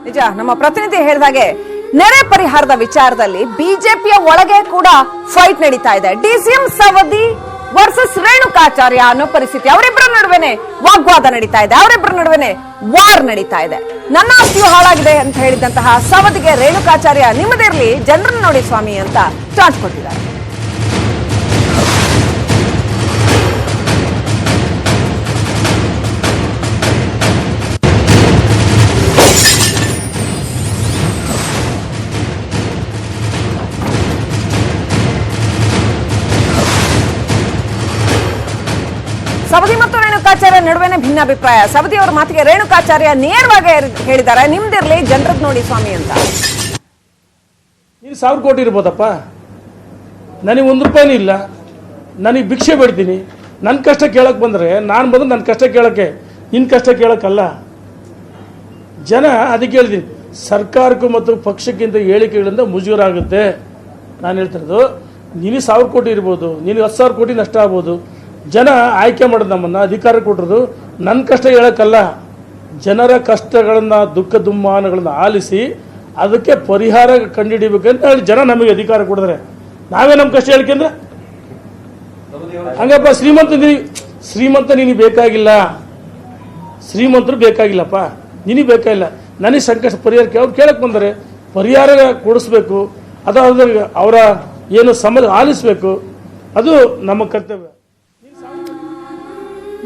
ನಿಜ, ನಮ್ಮ ಪ್ರತಿನಿಧಿ ಹೇಳಿದಾಗೆ ನೆರೆ ಪರಿಹಾರದ ವಿಚಾರದಲ್ಲಿ ಬಿಜೆಪಿಯ ಒಳಗೆ ಕೂಡ ಫೈಟ್ ನಡೀತಾ ಇದೆ. ಡಿಸಿಎಂ ಸವದಿ ವರ್ಸಸ್ ರೇಣುಕಾಚಾರ್ಯ ಅನ್ನೋ ಪರಿಸ್ಥಿತಿ. ಅವರಿಬ್ಬರ ನಡುವೆನೆ ವಾಗ್ವಾದ ನಡೀತಾ ಇದೆ, ಅವರಿಬ್ಬರ ನಡುವೆನೆ ವಾರ್ ನಡೀತಾ ಇದೆ. ನನ್ನ ಆಸ್ತಿಯು ಹಾಳಾಗಿದೆ ಅಂತ ಹೇಳಿದಂತಹ ಸವದಿಗೆ ರೇಣುಕಾಚಾರ್ಯ ನಿಮ್ಮದಿರ್ಲಿ, ಜನರನ್ನ ನೋಡಿ ಸ್ವಾಮಿ ಅಂತ ಚಾರ್ಜ್ ಕೊಟ್ಟಿದ್ದಾರೆ. ಸವದಿ ಮತ್ತು ರೇಣುಕಾಚಾರ್ಯ ನಡುವೆನೆ ಭಿನ್ನಾಭಿಪ್ರಾಯ. ಸವದಿ ಅವರ ಮಾತಿಗೆ ರೇಣುಕಾಚಾರ್ಯ ನೇರವಾಗಿ ಹೇಳಿದ್ದಾರೆ, ನಿಮ್ದಿರ್ಲಿ ಜನರದ್ ನೋಡಿ ಸ್ವಾಮಿ ಅಂತ. ನೀನು 1000 ಕೋಟಿ ಇರ್ಬೋದಪ್ಪ, ನನಗೆ 1 ರೂಪಾಯಿನೂ ಇಲ್ಲ, ನನಗೆ ಭಿಕ್ಷೆ ಬೇಡ್ತೀನಿ. ನನ್ನ ಕಷ್ಟ ಕೇಳಕ್ಕೆ ಬಂದರೆ ನಾನು ಬಂದು ನನ್ನ ಕಷ್ಟ ಕೇಳಕ್ಕೆ, ನಿನ್ನ ಕಷ್ಟ ಕೇಳಕ್ಕಲ್ಲ. ಜನ ಅದಕ್ಕೆ ಹೇಳ್ತೀನಿ, ಸರ್ಕಾರಕ್ಕೂ ಮತ್ತು ಪಕ್ಷಕ್ಕಿಂತ ಹೇಳಿಕೆಗಳಿಂದ ಮುಜುಗರ ಆಗುತ್ತೆ. ನಾನು ಹೇಳ್ತಿರೋದು, ನಿನಗೆ 1000 ಕೋಟಿ ಇರ್ಬೋದು, ನಿನಗೆ 10,000 ಕೋಟಿ ನಷ್ಟ ಆಗ್ಬೋದು. ಜನ ಆಯ್ಕೆ ಮಾಡೋದು, ನಮ್ಮನ್ನು ಅಧಿಕಾರ ಕೊಟ್ಟಿರೋದು ನನ್ನ ಕಷ್ಟ ಹೇಳಕ್ಕಲ್ಲ, ಜನರ ಕಷ್ಟಗಳನ್ನು ದುಃಖ ದುಮ್ಮಾನಗಳನ್ನು ಆಲಿಸಿ ಅದಕ್ಕೆ ಪರಿಹಾರ ಕಂಡುಹಿಡಿಬೇಕಂತ ಹೇಳಿ ಜನ ನಮಗೆ ಅಧಿಕಾರ ಕೊಡಿದ್ರೆ ನಾವೇ ನಮ್ಮ ಕಷ್ಟ ಹೇಳ್ಕೊಂಡ್ರೆ ಹಂಗಪ್ಪ. ಶ್ರೀಮಂತ ನಿನಗೆ ಬೇಕಾಗಿಲ್ಲ, ಶ್ರೀಮಂತರು ಬೇಕಾಗಿಲ್ಲಪ್ಪ, ನಿನಗೆ ಬೇಕಾಗಿಲ್ಲ. ನನಗೆ ಸಂಕಷ್ಟ ಪರಿಹಾರ ಅವ್ರು ಕೇಳಕ್ಕೆ ಬಂದರೆ ಪರಿಹಾರ ಕೊಡಿಸ್ಬೇಕು, ಅದು ಅವರ ಏನು ಸಮಸ್ಯೆ ಆಲಿಸಬೇಕು, ಅದು ನಮ್ಮ ಕರ್ತವ್ಯ.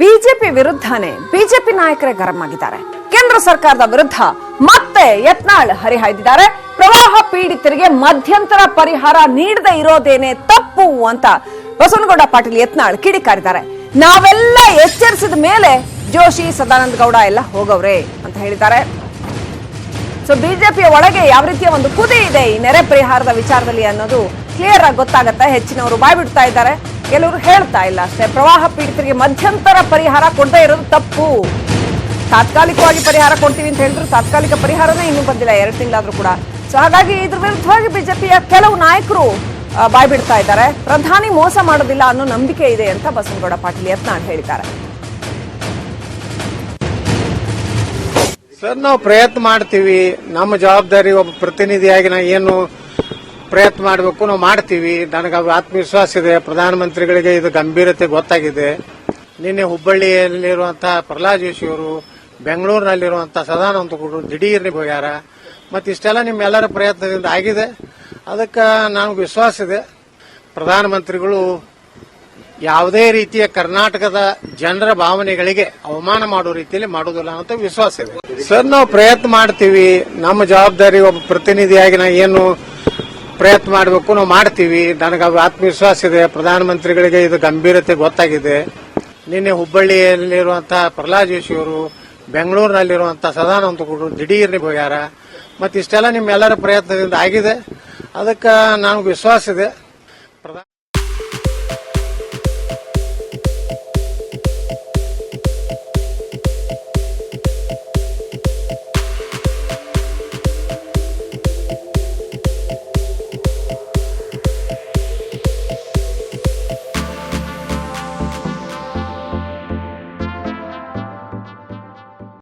ಬಿಜೆಪಿ ವಿರುದ್ಧನೇ ಬಿಜೆಪಿ ನಾಯಕರೇ ಗರಂ ಆಗಿದ್ದಾರೆ. ಕೇಂದ್ರ ಸರ್ಕಾರದ ವಿರುದ್ಧ ಮತ್ತೆ ಯತ್ನಾಳ್ ಹರಿಹಾಯ್ದಿದ್ದಾರೆ. ಪ್ರವಾಹ ಪೀಡಿತರಿಗೆ ಮಧ್ಯಂತರ ಪರಿಹಾರ ನೀಡದೇ ಇರೋದೇನೆ ತಪ್ಪು ಅಂತ ಬಸವನಗೌಡ ಪಾಟೀಲ್ ಯತ್ನಾಳ್ ಕಿಡಿಕಾರಿದ್ದಾರೆ. ನಾವೆಲ್ಲ ಎಚ್ಚರಿಸಿದ ಮೇಲೆ ಜೋಶಿ ಸದಾನಂದ ಗೌಡ ಎಲ್ಲ ಹೋಗವ್ರೆ ಅಂತ ಹೇಳಿದ್ದಾರೆ. ಸೊ ಬಿಜೆಪಿಯ ಒಳಗೆ ಯಾವ ರೀತಿಯ ಒಂದು ಕುದಿ ಇದೆ ಈ ನೆರೆ ಪರಿಹಾರದ ವಿಚಾರದಲ್ಲಿ ಅನ್ನೋದು ಕ್ಲಿಯರ್ ಆಗಿ ಗೊತ್ತಾಗತ್ತೆ. ಹೆಚ್ಚಿನವರು ಬಾಯ್ಬಿಡ್ತಾ ಇದ್ದಾರೆ, ಕೆಲವರು ಹೇಳ್ತಾ ಇಲ್ಲ ಅಷ್ಟೇ. ಪ್ರವಾಹ ಪೀಡಿತರಿಗೆ ಮಧ್ಯಂತರ ಪರಿಹಾರ ಕೊಡದೇ ಇರೋದು ತಪ್ಪು. ತಾತ್ಕಾಲಿಕವಾಗಿ ಪರಿಹಾರ ಕೊಡ್ತೀವಿ ಅಂತ ಹೇಳಿದ್ರು, ತಾತ್ಕಾಲಿಕ ಪರಿಹಾರನೇ ಇನ್ನೂ ಬಂದಿಲ್ಲ, 2 ತಿಂಗಳಾದ್ರೂ ಕೂಡ. ಸೊ ಹಾಗಾಗಿ ಇದ್ರ ವಿರುದ್ಧವಾಗಿ ಬಿಜೆಪಿಯ ಕೆಲವು ನಾಯಕರು ಬಾಯ್ಬಿಡ್ತಾ ಇದ್ದಾರೆ. ಪ್ರಧಾನಿ ಮೋಸ ಮಾಡೋದಿಲ್ಲ ಅನ್ನೋ ನಂಬಿಕೆ ಇದೆ ಅಂತ ಬಸವನಗೌಡ ಪಾಟೀಲ್ ಯತ್ನಾಳ್ ಹೇಳಿದ್ದಾರೆ. ಸರ್, ನಾವು ಪ್ರಯತ್ನ ಮಾಡ್ತೀವಿ. ನಮ್ಮ ಜವಾಬ್ದಾರಿ ಒಬ್ಬ ಪ್ರತಿನಿಧಿಯಾಗಿ ನಾವು ಏನು ಪ್ರಯತ್ನ ಮಾಡಬೇಕು ನಾವು ಮಾಡ್ತೀವಿ. ನನಗೆ ಆತ್ಮವಿಶ್ವಾಸ ಇದೆ. ಪ್ರಧಾನಮಂತ್ರಿಗಳಿಗೆ ಇದು ಗಂಭೀರತೆ ಗೊತ್ತಾಗಿದೆ. ನಿನ್ನೆ ಹುಬ್ಬಳ್ಳಿಯಲ್ಲಿರುವಂತಹ ಪ್ರಹ್ಲಾದ್ ಜೋಶಿ ಅವರು, ಬೆಂಗಳೂರಿನಲ್ಲಿರುವಂತಹ ಸದಾನಂದ ಗೌಡರು ದಿಢೀರ್ನಿ ಹೋಗ್ಯಾರ. ಮತ್ತು ಇಷ್ಟೆಲ್ಲ ನಿಮ್ಮೆಲ್ಲರ ಪ್ರಯತ್ನದಿಂದ ಆಗಿದೆ. ಅದಕ್ಕೆ ನನಗೆ ವಿಶ್ವಾಸ ಇದೆ, ಪ್ರಧಾನಮಂತ್ರಿಗಳು ಯಾವುದೇ ರೀತಿಯ ಕರ್ನಾಟಕದ ಜನರ ಭಾವನೆಗಳಿಗೆ ಅವಮಾನ ಮಾಡುವ ರೀತಿಯಲ್ಲಿ ಮಾಡುವುದಿಲ್ಲ ಅಂತ ವಿಶ್ವಾಸ ಇದೆ. ಸರ್, ನಾವು ಪ್ರಯತ್ನ ಮಾಡ್ತೀವಿ. ನಮ್ಮ ಜವಾಬ್ದಾರಿ ಒಬ್ಬ ಪ್ರತಿನಿಧಿಯಾಗಿ ನಾವು ಏನು ಪ್ರಯತ್ನ ಮಾಡಬೇಕು ನಾವು ಮಾಡ್ತೀವಿ. ನನಗೆ ಆತ್ಮವಿಶ್ವಾಸ ಇದೆ. ಪ್ರಧಾನಮಂತ್ರಿಗಳಿಗೆ ಇದು ಗಂಭೀರತೆ ಗೊತ್ತಾಗಿದೆ. ನಿನ್ನೆ ಹುಬ್ಬಳ್ಳಿಯಲ್ಲಿರುವಂತಹ ಪ್ರಹ್ಲಾದ್ ಜೋಶಿ ಅವರು, ಬೆಂಗಳೂರಿನಲ್ಲಿರುವಂತಹ ಸದಾನಂದ ಗೌಡರು ದಿಢೀರ್ನಿ ಹೋಗ್ಯಾರ. ಮತ್ತು ಇಷ್ಟೆಲ್ಲ ನಿಮ್ಮೆಲ್ಲರ ಪ್ರಯತ್ನದಿಂದ ಆಗಿದೆ. ಅದಕ್ಕೆ ನನಗೆ ವಿಶ್ವಾಸ ಇದೆ.